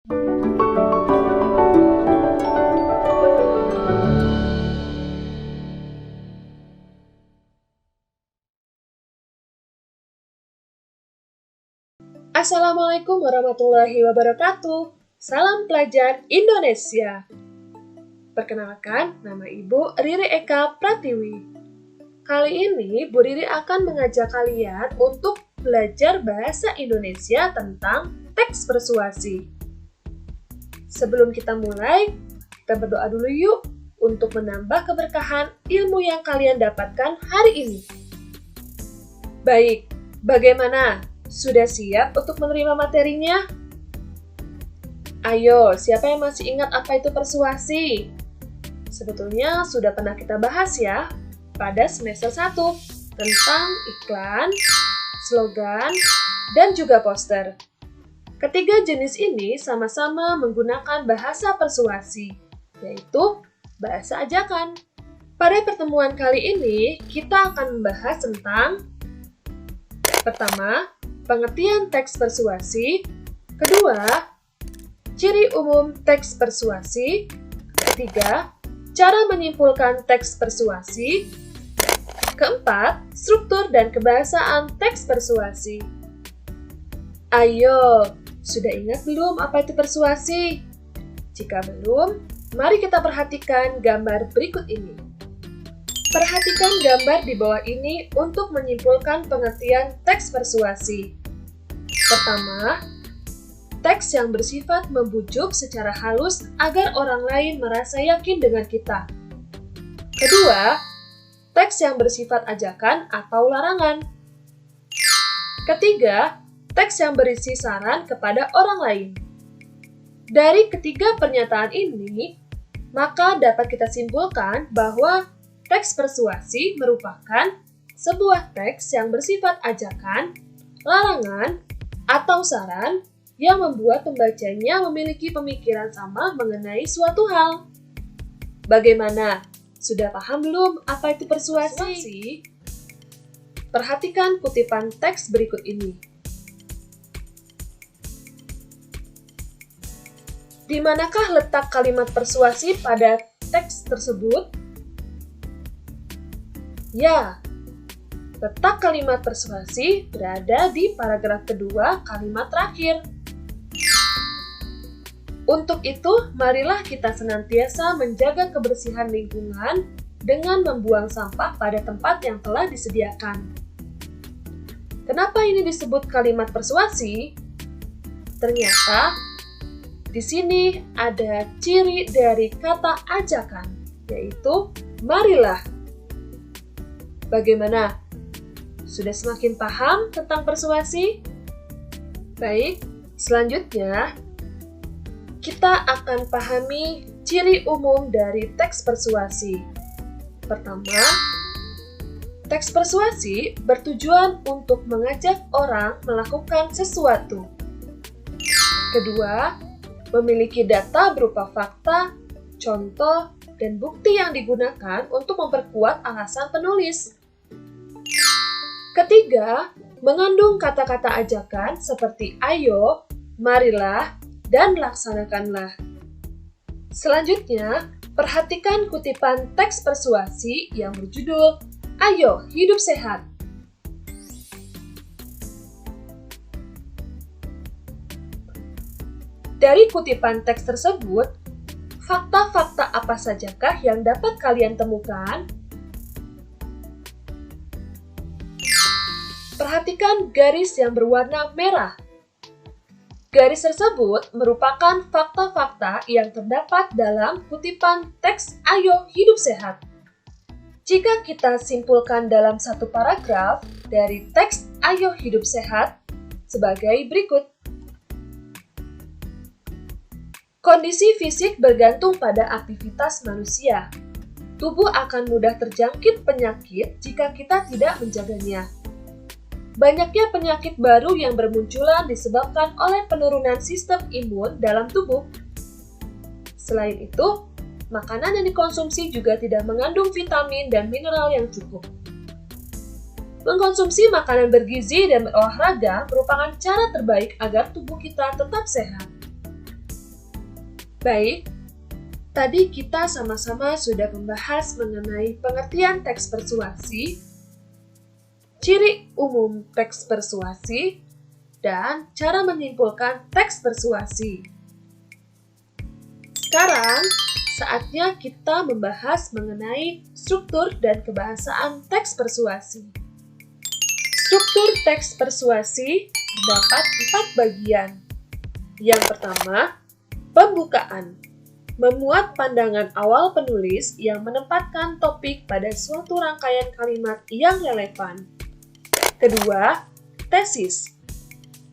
Assalamualaikum warahmatullahi wabarakatuh. Salam pelajar Indonesia. Perkenalkan, nama Ibu Riri Eka Pratiwi. Kali ini Bu Riri akan mengajak kalian untuk belajar bahasa Indonesia tentang teks persuasi. Sebelum kita mulai, kita berdoa dulu yuk untuk menambah keberkahan ilmu yang kalian dapatkan hari ini. Baik, bagaimana? Sudah siap untuk menerima materinya? Ayo, siapa yang masih ingat apa itu persuasi? Sebetulnya sudah pernah kita bahas ya pada semester 1 tentang iklan, slogan, dan juga poster. Ketiga jenis ini sama-sama menggunakan bahasa persuasi, yaitu bahasa ajakan. Pada pertemuan kali ini, kita akan membahas tentang pertama, pengertian teks persuasi. Kedua, ciri umum teks persuasi. Ketiga, cara menyimpulkan teks persuasi. Keempat, struktur dan kebahasaan teks persuasi. Ayo, sudah ingat belum apa itu persuasi? Jika belum, mari kita perhatikan gambar berikut ini. Perhatikan gambar di bawah ini untuk menyimpulkan pengertian teks persuasi. Pertama, teks yang bersifat membujuk secara halus agar orang lain merasa yakin dengan kita. Kedua, teks yang bersifat ajakan atau larangan. Ketiga, teks yang berisi saran kepada orang lain. Dari ketiga pernyataan ini, maka dapat kita simpulkan bahwa teks persuasi merupakan sebuah teks yang bersifat ajakan, larangan, atau saran yang membuat pembacanya memiliki pemikiran sama mengenai suatu hal. Bagaimana? Sudah paham belum apa itu persuasi? Perhatikan kutipan teks berikut ini. Di manakah letak kalimat persuasi pada teks tersebut? Ya, letak kalimat persuasi berada di paragraf kedua kalimat terakhir. Untuk itu, marilah kita senantiasa menjaga kebersihan lingkungan dengan membuang sampah pada tempat yang telah disediakan. Kenapa ini disebut kalimat persuasi? Ternyata, di sini ada ciri dari kata ajakan, yaitu marilah. Bagaimana? Sudah semakin paham tentang persuasi? Baik, selanjutnya kita akan pahami ciri umum dari teks persuasi. Pertama, teks persuasi bertujuan untuk mengajak orang melakukan sesuatu. Kedua, memiliki data berupa fakta, contoh, dan bukti yang digunakan untuk memperkuat alasan penulis. Ketiga, mengandung kata-kata ajakan seperti ayo, marilah, dan laksanakanlah. Selanjutnya, perhatikan kutipan teks persuasi yang berjudul Ayo Hidup Sehat. Dari kutipan teks tersebut, fakta-fakta apa sajakah yang dapat kalian temukan? Perhatikan garis yang berwarna merah. Garis tersebut merupakan fakta-fakta yang terdapat dalam kutipan teks Ayo Hidup Sehat. Jika kita simpulkan dalam satu paragraf dari teks Ayo Hidup Sehat sebagai berikut. Kondisi fisik bergantung pada aktivitas manusia. Tubuh akan mudah terjangkit penyakit jika kita tidak menjaganya. Banyaknya penyakit baru yang bermunculan disebabkan oleh penurunan sistem imun dalam tubuh. Selain itu, makanan yang dikonsumsi juga tidak mengandung vitamin dan mineral yang cukup. Mengkonsumsi makanan bergizi dan berolahraga merupakan cara terbaik agar tubuh kita tetap sehat. Baik, tadi kita sama-sama sudah membahas mengenai pengertian teks persuasi, ciri umum teks persuasi, dan cara menyimpulkan teks persuasi. Sekarang, saatnya kita membahas mengenai struktur dan kebahasaan teks persuasi. Struktur teks persuasi terdapat 4 bagian. Yang pertama, pembukaan. Memuat pandangan awal penulis yang menempatkan topik pada suatu rangkaian kalimat yang relevan. Kedua, tesis.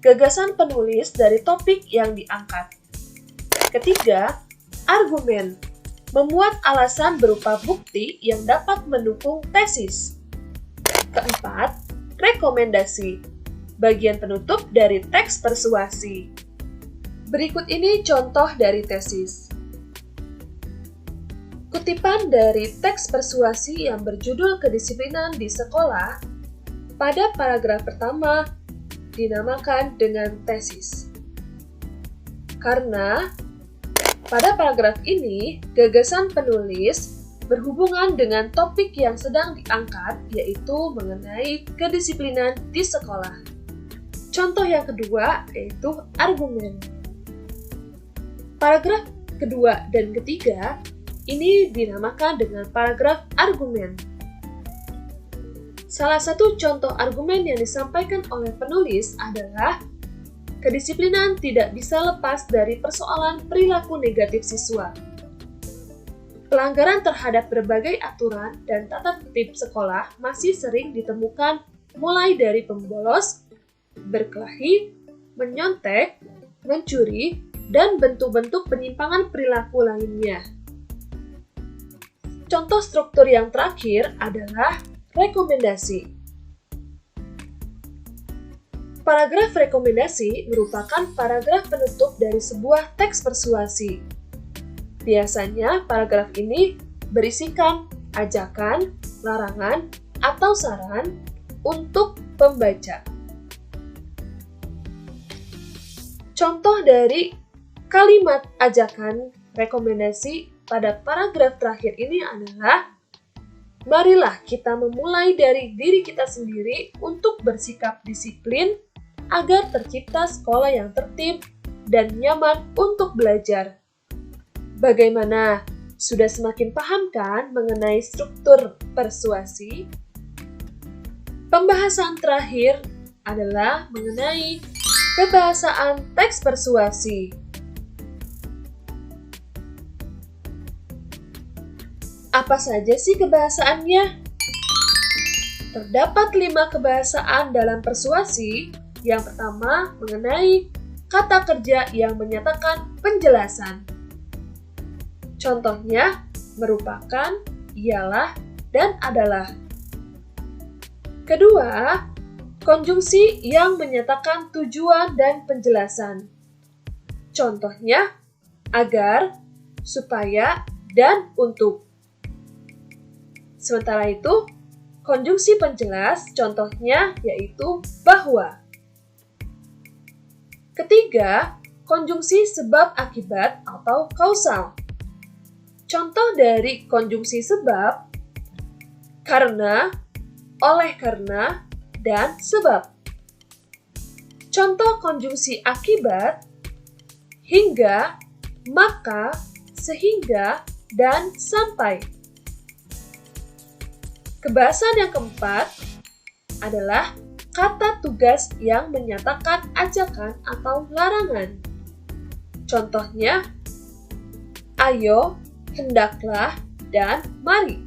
Gagasan penulis dari topik yang diangkat. Ketiga, argumen. Memuat alasan berupa bukti yang dapat mendukung tesis. Keempat, rekomendasi. Bagian penutup dari teks persuasi. Berikut ini contoh dari tesis. Kutipan dari teks persuasi yang berjudul Kedisiplinan di Sekolah pada paragraf pertama dinamakan dengan tesis. Karena pada paragraf ini, gagasan penulis berhubungan dengan topik yang sedang diangkat, yaitu mengenai kedisiplinan di sekolah. Contoh yang kedua yaitu argumen. Paragraf kedua dan ketiga ini dinamakan dengan paragraf argumen. Salah satu contoh argumen yang disampaikan oleh penulis adalah kedisiplinan tidak bisa lepas dari persoalan perilaku negatif siswa. Pelanggaran terhadap berbagai aturan dan tata tertib sekolah masih sering ditemukan mulai dari pembolos, berkelahi, menyontek, mencuri, dan bentuk-bentuk penyimpangan perilaku lainnya. Contoh struktur yang terakhir adalah rekomendasi. Paragraf rekomendasi merupakan paragraf penutup dari sebuah teks persuasi. Biasanya paragraf ini berisikan ajakan, larangan, atau saran untuk pembaca. Contoh dari kalimat ajakan rekomendasi pada paragraf terakhir ini adalah, marilah kita memulai dari diri kita sendiri untuk bersikap disiplin agar tercipta sekolah yang tertib dan nyaman untuk belajar. Bagaimana? Sudah semakin paham kan mengenai struktur persuasi? Pembahasan terakhir adalah mengenai kebahasaan teks persuasi. Apa saja sih kebahasaannya? Terdapat 5 kebahasaan dalam persuasi. Yang pertama mengenai kata kerja yang menyatakan penjelasan. Contohnya merupakan, ialah, dan adalah. Kedua, konjungsi yang menyatakan tujuan dan penjelasan. Contohnya agar, supaya, dan untuk. Sementara itu, konjungsi penjelas contohnya yaitu bahwa. Ketiga, konjungsi sebab akibat atau kausal. Contoh dari konjungsi sebab, karena, oleh karena, dan sebab. Contoh konjungsi akibat, hingga, maka, sehingga, dan sampai. Kebahasan yang keempat adalah kata tugas yang menyatakan ajakan atau larangan. Contohnya, ayo, hendaklah, dan mari.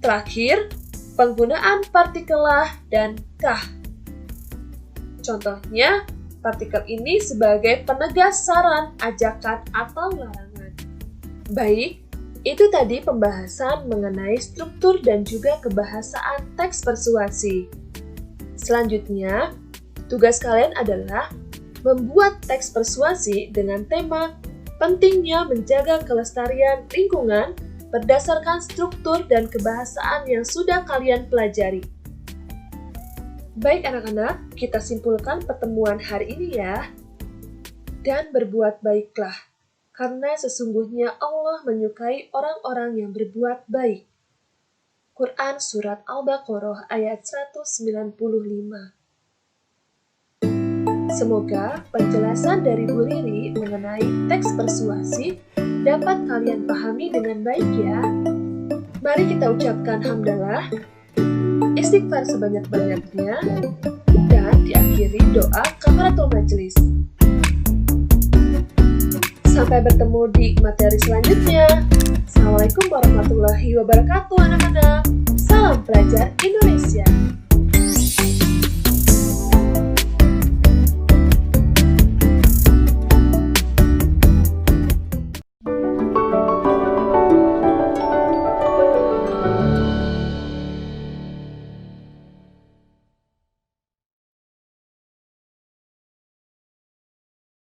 Terakhir, penggunaan partikel lah dan kah. Contohnya, partikel ini sebagai penegas saran, ajakan, atau larangan. Baik, itu tadi pembahasan mengenai struktur dan juga kebahasaan teks persuasi. Selanjutnya, tugas kalian adalah membuat teks persuasi dengan tema pentingnya menjaga kelestarian lingkungan berdasarkan struktur dan kebahasaan yang sudah kalian pelajari. Baik anak-anak, kita simpulkan pertemuan hari ini ya. dan berbuat baiklah, karena sesungguhnya Allah menyukai orang-orang yang berbuat baik. Quran Surat Al-Baqarah ayat 195. Semoga penjelasan dari Bu Riri mengenai teks persuasi dapat kalian pahami dengan baik ya. Mari kita ucapkan hamdalah, istighfar sebanyak-banyaknya, dan diakhiri doa kafaratul majelis. Sampai bertemu di materi selanjutnya. Assalamualaikum warahmatullahi wabarakatuh anak-anak. Salam pelajar Indonesia.